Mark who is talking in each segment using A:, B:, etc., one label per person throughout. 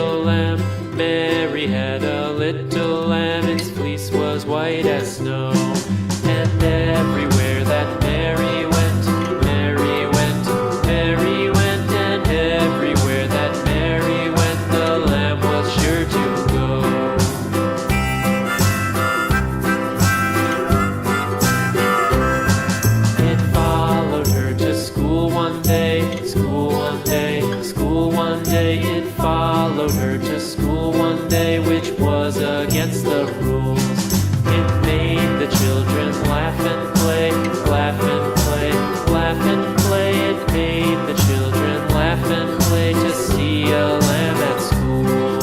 A: little lamb. Mary had a little lamb, its fleece was white as snow. And everywhere that Mary went, Mary went, Mary went, and everywhere that Mary went, the lamb was sure to go. It followed her to school one day, school one day, school one day. It followed her to school one day, which was against the rules. It made the children laugh and play, laugh and play, laugh and play. It made the children laugh and play to see a lamb at school.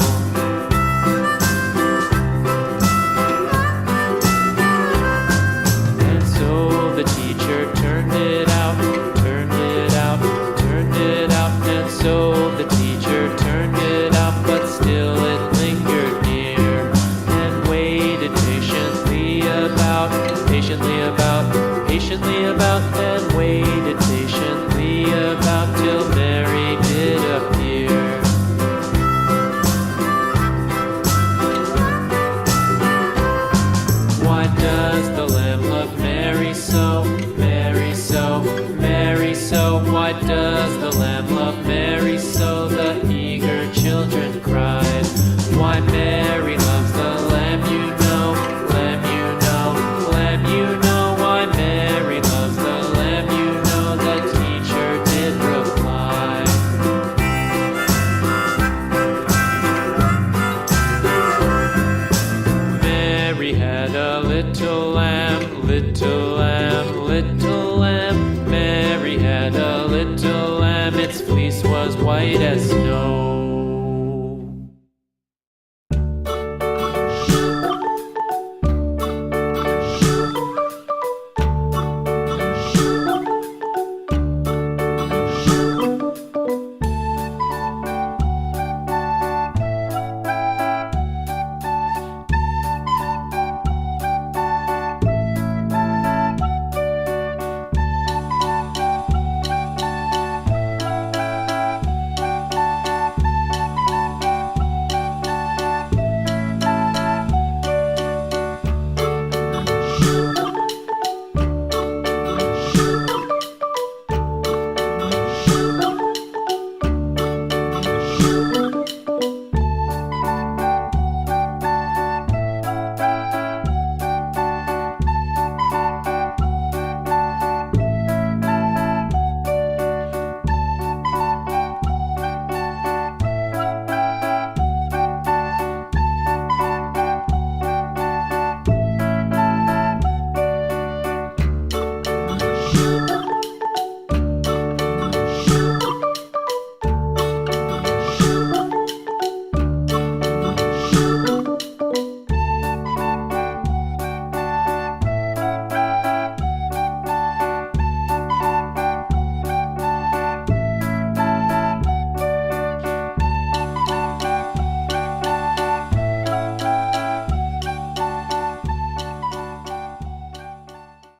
A: And so the teacher turned it out, turned it out, turned it out. And so the teacher turned it out, but still it lingered near and waited patiently about, patiently about, patiently about, and waited patiently about till Mary did appear. Why does the lamb love Mary so, Mary so, Mary so? Why does the lamb love Mary so? The eager children cried. Why Mary loves the lamb, you know, lamb, you know, lamb, you know. Why Mary loves the lamb, you know, the teacher did reply. Mary had a little lamb, little